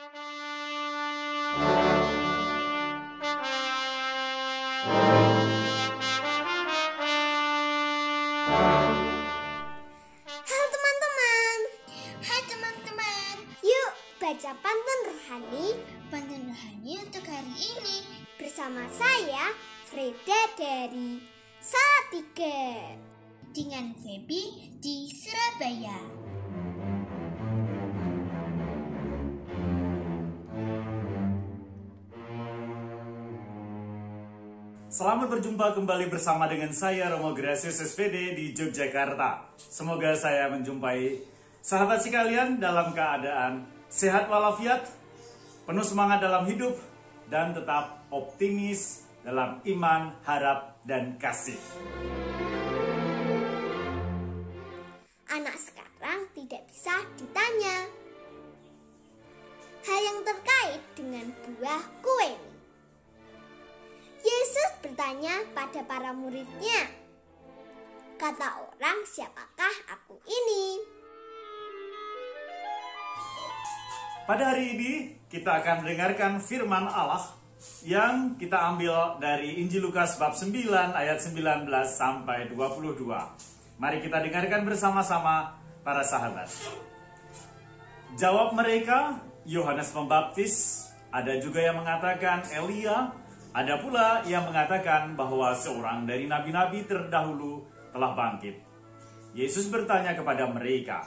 Halo teman-teman. Hai teman-teman. Yuk baca pantun rohani. Pantun rohani untuk hari ini Bersama saya Freda dari Salatiga dengan Feby di Surabaya. Selamat berjumpa kembali bersama dengan saya Romo Gracius SPD di Yogyakarta. Semoga saya menjumpai sahabat sekalian dalam keadaan sehat walafiat, penuh semangat dalam hidup, dan tetap optimis dalam iman, harap, dan kasih. Anak sekarang tidak bisa ditanya hal yang terkait dengan buah kue. Yesus bertanya pada para muridnya, kata orang, siapakah aku ini? Pada hari ini kita akan mendengarkan firman Allah yang kita ambil dari Injil Lukas bab 9 ayat 19 sampai 22. Mari kita dengarkan bersama-sama para sahabat. Jawab mereka, Yohanes Pembaptis, ada juga yang mengatakan Elia, ada pula yang mengatakan bahwa seorang dari nabi-nabi terdahulu telah bangkit. Yesus bertanya kepada mereka,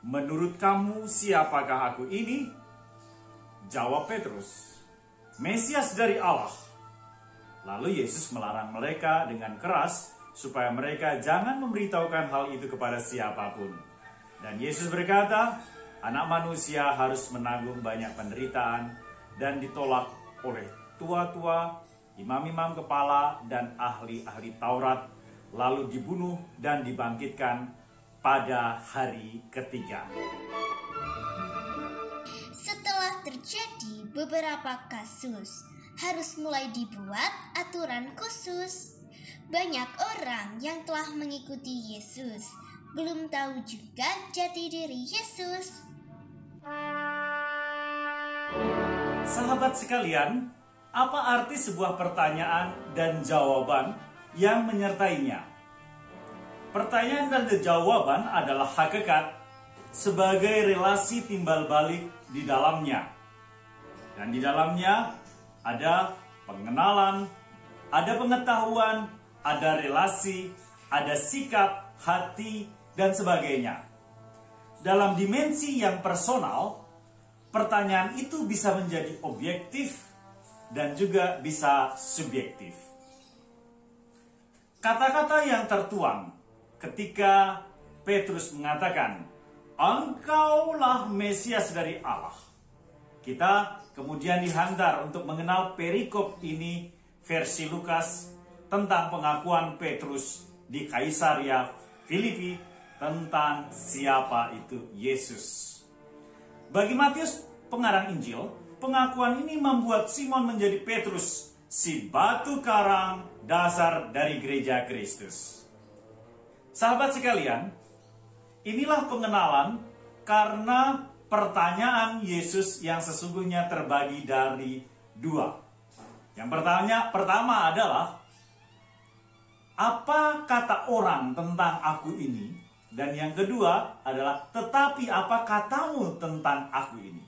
menurut kamu siapakah aku ini? Jawab Petrus, Mesias dari Allah. Lalu Yesus melarang mereka dengan keras supaya mereka jangan memberitahukan hal itu kepada siapapun. Dan Yesus berkata, anak manusia harus menanggung banyak penderitaan dan ditolak oleh tua-tua, imam-imam kepala, dan ahli-ahli Taurat, lalu dibunuh dan dibangkitkan pada hari ketiga. Setelah terjadi beberapa kasus, harus mulai dibuat aturan khusus. Banyak orang yang telah mengikuti Yesus belum tahu juga jati diri Yesus. Sahabat sekalian, apa arti sebuah pertanyaan dan jawaban yang menyertainya? Pertanyaan dan jawaban adalah hakikat sebagai relasi timbal balik di dalamnya. Dan di dalamnya ada pengenalan, ada pengetahuan, ada relasi, ada sikap, hati, dan sebagainya. Dalam dimensi yang personal, pertanyaan itu bisa menjadi objektif dan juga bisa subjektif. Kata-kata yang tertuang ketika Petrus mengatakan, engkaulah Mesias dari Allah. Kita kemudian dihantar untuk mengenal perikop ini versi Lukas tentang pengakuan Petrus di Kaisaria Filipi tentang siapa itu Yesus. Bagi Matius, pengarang Injil, pengakuan ini membuat Simon menjadi Petrus, si batu karang dasar dari gereja Kristus. Sahabat sekalian, inilah pengenalan karena pertanyaan Yesus yang sesungguhnya terbagi dari dua. Yang pertama adalah, apa kata orang tentang aku ini? Dan yang kedua adalah, tetapi apa katamu tentang aku ini?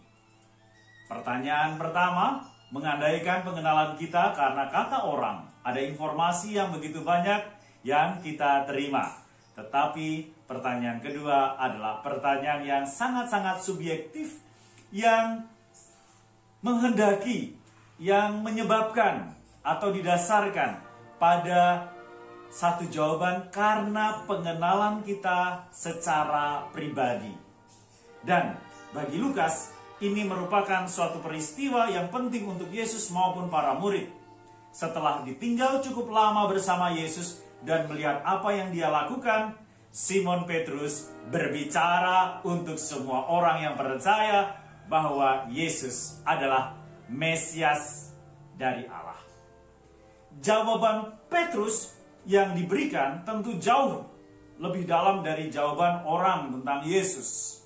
Pertanyaan pertama mengandaikan pengenalan kita karena kata orang. Ada informasi yang begitu banyak yang kita terima. Tetapi pertanyaan kedua adalah pertanyaan yang sangat-sangat subjektif, yang menghendaki, yang menyebabkan atau didasarkan pada satu jawaban karena pengenalan kita secara pribadi. Dan bagi Lukas, ini merupakan suatu peristiwa yang penting untuk Yesus maupun para murid. Setelah ditinggal cukup lama bersama Yesus dan melihat apa yang dia lakukan, Simon Petrus berbicara untuk semua orang yang percaya bahwa Yesus adalah Mesias dari Allah. Jawaban Petrus yang diberikan tentu jauh lebih dalam dari jawaban orang tentang Yesus.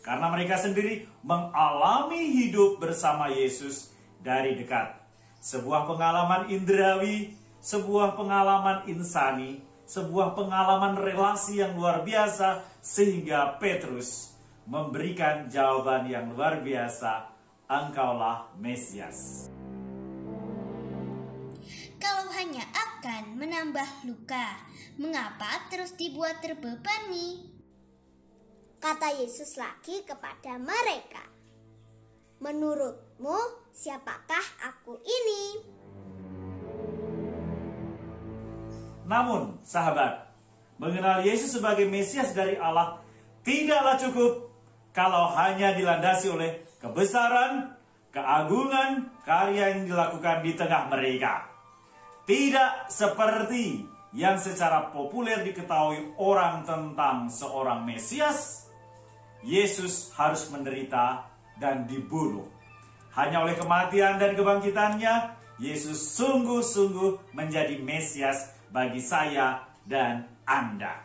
karena mereka sendiri mengalami hidup bersama Yesus dari dekat. Sebuah pengalaman indrawi, sebuah pengalaman insani, sebuah pengalaman relasi yang luar biasa, sehingga Petrus memberikan jawaban yang luar biasa, "Engkaulah Mesias." Kalau hanya akan menambah luka, mengapa terus dibuat terbebani? Kata Yesus lagi kepada mereka, "Menurutmu siapakah aku ini?" Namun, sahabat, mengenal Yesus sebagai Mesias dari Allah tidaklah cukup kalau hanya dilandasi oleh kebesaran, keagungan, karya yang dilakukan di tengah mereka. Tidak seperti yang secara populer diketahui orang tentang seorang Mesias, Yesus harus menderita dan dibunuh. Hanya oleh kematian dan kebangkitannya, Yesus sungguh-sungguh menjadi Mesias bagi saya dan Anda.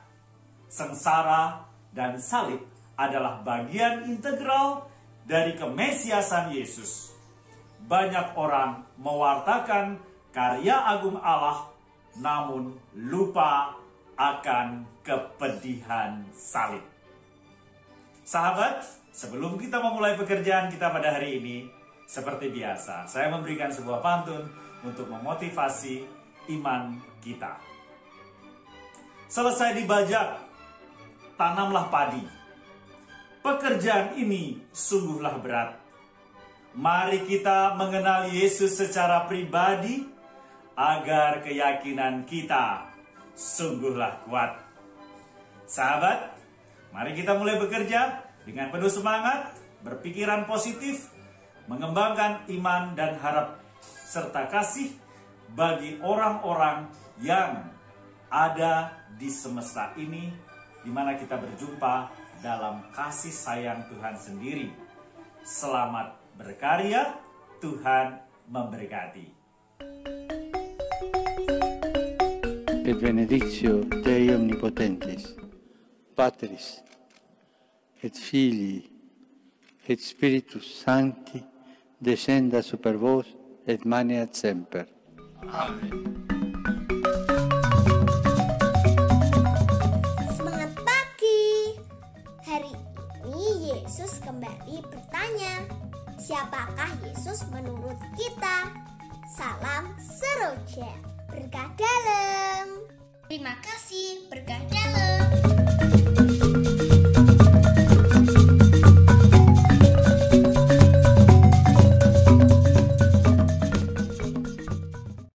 Sengsara dan salib adalah bagian integral dari kemesiasan Yesus. Banyak orang mewartakan karya agung Allah, namun lupa akan kepedihan salib. Sahabat, sebelum kita memulai pekerjaan kita pada hari ini, seperti biasa, saya memberikan sebuah pantun untuk memotivasi iman kita. Selesai dibajak, tanamlah padi. Pekerjaan ini sungguhlah berat. Mari kita mengenal Yesus secara pribadi, agar keyakinan kita sungguhlah kuat. Sahabat, mari kita mulai bekerja dengan penuh semangat, berpikiran positif, mengembangkan iman dan harap serta kasih bagi orang-orang yang ada di semesta ini, di mana kita berjumpa dalam kasih sayang Tuhan sendiri. Selamat berkarya, Tuhan memberkati. Et benedictio Dei Omnipotentis, Patris, et Filii, et Spiritus Sancti, descenda super vos et maneat semper. Amen. Semangat pagi. Hari ini Yesus kembali bertanya, siapakah Yesus menurut kita? Salam seroja, berkah dalam. Terima kasih, berkah dalam.